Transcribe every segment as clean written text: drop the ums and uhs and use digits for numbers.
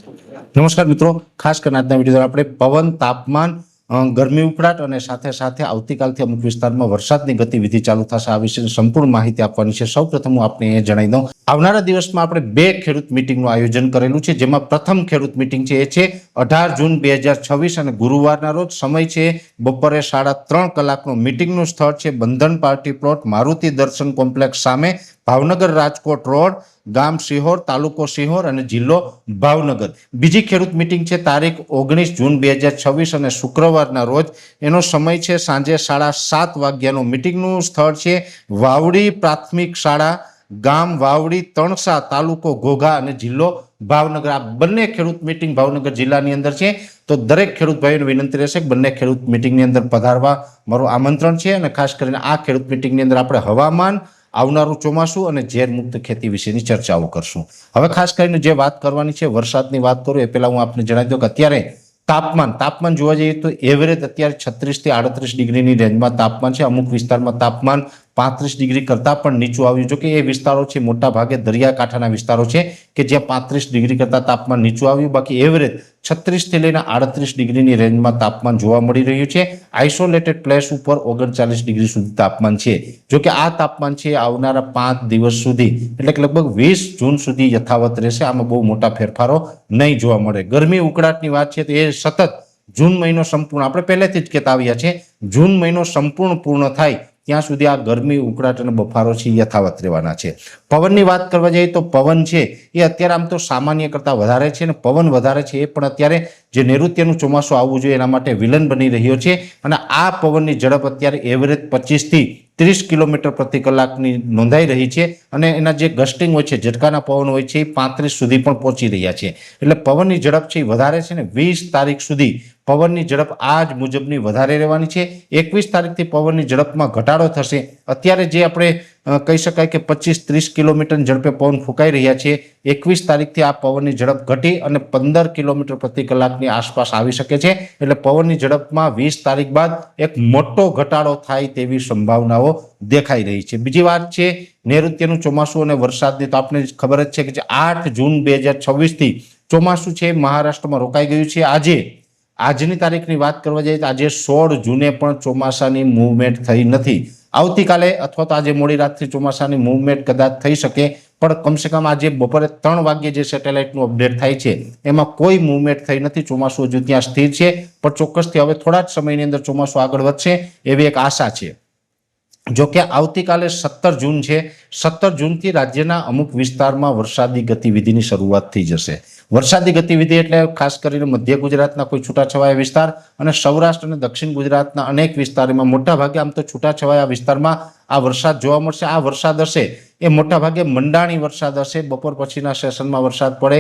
નમસ્કાર મિત્રો, ખાસ કરીને આજના વિડીયો આપણે પવન, તાપમાન, ગરમી ઉકળાટ અને સાથે સાથે આવતીકાલથી અમુક વિસ્તારમાં વરસાદની ગતિવિધિ ચાલુ થશે આ વિશેની સંપૂર્ણ માહિતી આપવાની છે। સૌપ્રથમ હું આપને એ જણાવી દઉં, આવનારા દિવસમાં આપણે બે ખેડૂત મિટિંગનું આયોજન કરેલું છે, જેમાં પ્રથમ ખેડૂત મિટિંગ છે એ છે 18 જૂન 2026 અને ગુરુવારના રોજ। સમય છે બપોરે 3:30 કલાકનો। મિટિંગનું સ્થળ છે બંધન પાર્ટી પ્લોટ, મારુતિ દર્શન કોમ્પ્લેક્સ સામે, ભાવનગર રાજકોટ રોડ, ગામ સિહોર, તાલુકો સિહોર અને જિલ્લો ભાવનગર। બીજી ખેડૂત મિટિંગ છે તારીખ 19 જૂન 2026 અને શુક્રવારના રોજ। એનો સમય છે સાંજે 7:30 વાગ્યાનો। મિટિંગનું સ્થળ છે વાવડી પ્રાથમિક શાળા, ગામ વાવડી, તણસા, તાલુકો ઘોઘા અને જિલ્લો ભાવનગર। આ બંને ખેડૂત મિટિંગ ભાવનગર જિલ્લાની અંદર છે, તો દરેક ખેડૂત ભાઈઓને વિનંતી રહેશે કે બંને ખેડૂત મિટિંગની અંદર પધારવા મારું આમંત્રણ છે। અને ખાસ કરીને આ ખેડૂત મિટિંગની અંદર આપણે હવામાન, આવનારું ચોમાસું અને ઝેર મુક્ત ખેતી વિશેની ચર્ચાઓ કરશું। હવે ખાસ કરીને જે વાત કરવાની છે, વરસાદની વાત કરું એ પહેલા હું આપને જણાવી દઉં કે અત્યારે તાપમાન જોવા જઈએ તો એવરેજ અત્યારે 36 થી 38 ડિગ્રીની રેન્જમાં તાપમાન છે। અમુક વિસ્તારમાં તાપમાન 35 ડિગ્રી કરતાં પણ નીચું આવ્યું। જો કે એ વિસ્તારો છે મોટા ભાગે દરિયાકાંઠાના વિસ્તારો છે કે જ્યાં 35 ડિગ્રી કરતાં તાપમાન નીચું આવ્યું, બાકી એવરેજ 36 થી લઈને 38 ડિગ્રીની રેન્જમાં તાપમાન જોવા મળી રહ્યું છે। આઇસોલેટેડ પ્લેસ ઉપર 39 ડિગ્રી સુધી તાપમાન છે। જો કે આ તાપમાન છે આવનારા 5 દિવસ સુધી એટલે કે લગભગ 20 જૂન સુધી યથાવત રહેશે। આમાં બહુ મોટા ફેરફારો નહીં જોવા મળે। ગરમી ઉકળાટની વાત છે તો એ સતત જૂન મહિનો સંપૂર્ણ, આપણે પહેલેથી જ કહેતા આવ્યા છે, જૂન મહિનો સંપૂર્ણ પૂર્ણ થાય ત્યાં સુધી આ ગરમી ઉકળાટ અને બફારો છે યથાવત રહેવાના છે। પવનની વાત કરવા જઈએ તો પવન છે એ અત્યારે આમ તો સામાન્ય કરતાં વધારે છે અને પવન વધારે છે એ પણ અત્યારે જે નૈઋત્યનું ચોમાસું આવવું જોઈએ એના માટે વિલન બની રહ્યો છે। અને આ પવનની ઝડપ અત્યારે એવરેજ 25 થી 30 કિલોમીટર પ્રતિ કલાકની નોંધાઈ રહી છે અને એના જે ગસ્ટિંગ હોય છે, ઝટકાના પવન હોય છે, એ 35 સુધી પણ પહોંચી રહ્યા છે। એટલે પવનની ઝડપ છે એ વધારે છે ને 20 તારીખ સુધી પવનની ઝડપ આ જ મુજબની વધારે રહેવાની છે। 21 તારીખથી પવનની ઝડપમાં ઘટાડો થશે। અત્યારે જે આપણે કહી શકાય કે 25-30 કિલોમીટરની ઝડપે પવન ફૂંકાઈ રહ્યા છે, 21 તારીખથી આ પવનની ઝડપ ઘટી અને 15 કિલોમીટર પ્રતિ કલાકની આસપાસ આવી શકે છે। એટલે પવનની ઝડપમાં 20 તારીખ બાદ એક મોટો ઘટાડો થાય તેવી સંભાવનાઓ દેખાઈ રહી છે। બીજી વાત છે નૈઋત્યનું ચોમાસું અને વરસાદની, તો આપણે ખબર જ છે કે 8 જૂન 2026 થી ચોમાસું છે મહારાષ્ટ્રમાં રોકાઈ ગયું છે। આજની તારીખની વાત કરવા જઈએ તો આજે 16 જૂને પણ ચોમાસાની મૂવમેન્ટ થઈ નથી। આવતીકાલે અથવા તો આજે મોડી રાતથી ચોમાસાની મૂવમેન્ટ કદાચ થઈ શકે, પણ કમસે કમ આજે બપોરે 3 વાગ્યે જે સેટેલાઇટનું અપડેટ થાય છે એમાં કોઈ મૂવમેન્ટ થઈ નથી। ચોમાસું હજુ ત્યાં સ્થિર છે, પણ ચોક્કસથી હવે થોડા જ સમયની અંદર ચોમાસું આગળ વધશે એવી એક આશા છે। જો કે આવતીકાલે 17 જૂન છે, 17 જૂનથી રાજ્યના અમુક વિસ્તારમાં વરસાદી ગતિવિધિની શરૂઆત થઈ જશે। વરસાદી ગતિવિધિ એટલે ખાસ કરીને મધ્ય ગુજરાતના કોઈ છૂટાછવાયા વિસ્તાર અને સૌરાષ્ટ્ર અને દક્ષિણ ગુજરાતના અનેક વિસ્તારોમાં મોટાભાગે આમ તો છૂટાછવાયા વિસ્તારમાં આ વરસાદ જોવા મળશે। આ વરસાદ હશે એ મોટાભાગે મંડાણી વરસાદ હશે। બપોર પછીના સેશનમાં વરસાદ પડે,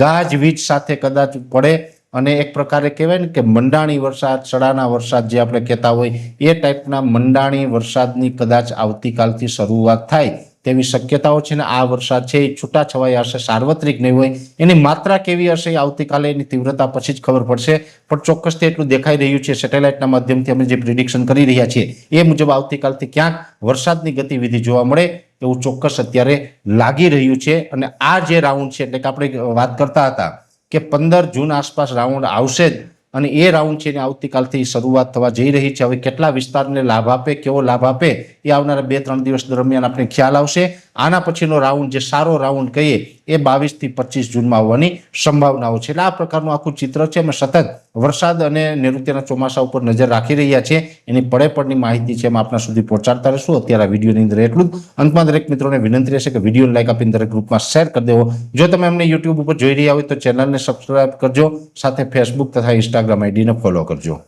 ગાજવીજ સાથે કદાચ પડે અને એક પ્રકારે કહેવાય ને કે મંડાણી વરસાદ, સડાના વરસાદ જે આપણે કહેતા હોય એ ટાઈપના મંડાણી વરસાદની કદાચ આવતીકાલથી શરૂઆત થાય તેવી શક્યતાઓ છે। ને આ વરસાદ છે એ છૂટાછવાયા હશે, સાર્વત્રિક નહીં હોય। એની માત્રા કેવી હશે એ આવતીકાલે એની તીવ્રતા પછી જ ખબર પડશે, પણ ચોક્કસથી એટલું દેખાઈ રહ્યું છે સેટેલાઇટના માધ્યમથી અમે જે પ્રિડિક્શન કરી રહ્યા છીએ એ મુજબ આવતીકાલથી ક્યાંક વરસાદની ગતિવિધિ જોવા મળે એવું ચોક્કસ અત્યારે લાગી રહ્યું છે। અને આ જે રાઉન્ડ છે એટલે કે આપણે વાત કરતા હતા કે 15 જૂન આસપાસ રાઉન્ડ આવશે જ, અને એ રાઉન્ડ છે ને આવતીકાલથી શરૂઆત થવા જઈ રહી છે। હવે કેટલા વિસ્તારને લાભ આપે, કેવો લાભ આપે એ આવનારા 2-3 દિવસ દરમિયાન આપણે ખ્યાલ આવશે। આના પછીનો રાઉન્ડ જે સારો રાઉન્ડ કહીએ એ 22 થી 25 જૂનમાં આવવાની સંભાવનાઓ છે। એટલે આ પ્રકારનું આખું ચિત્ર છે। અમે સતત વરસાદ અને નૈઋત્યના ચોમાસા ઉપર નજર રાખી રહ્યા છીએ, એની પડેપડની માહિતી છે એમ આપણા સુધી પહોંચાડતા રહીશું। અત્યારે આ વિડીયોની અંદર એટલું જ। અંતમાં દરેક મિત્રોને વિનંતી રહેશે કે વિડીયોને લાઈક આપીને દરેક ગ્રુપમાં શેર કરી દેવો। જો તમે અમને યુટ્યુબ ઉપર જોઈ રહ્યા હોય તો ચેનલને સબસ્ક્રાઇબ કરજો, સાથે ફેસબુક તથા ઇન્સ્ટાગ્રામ આઈડીને ફોલો કરજો।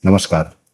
નમસ્કાર।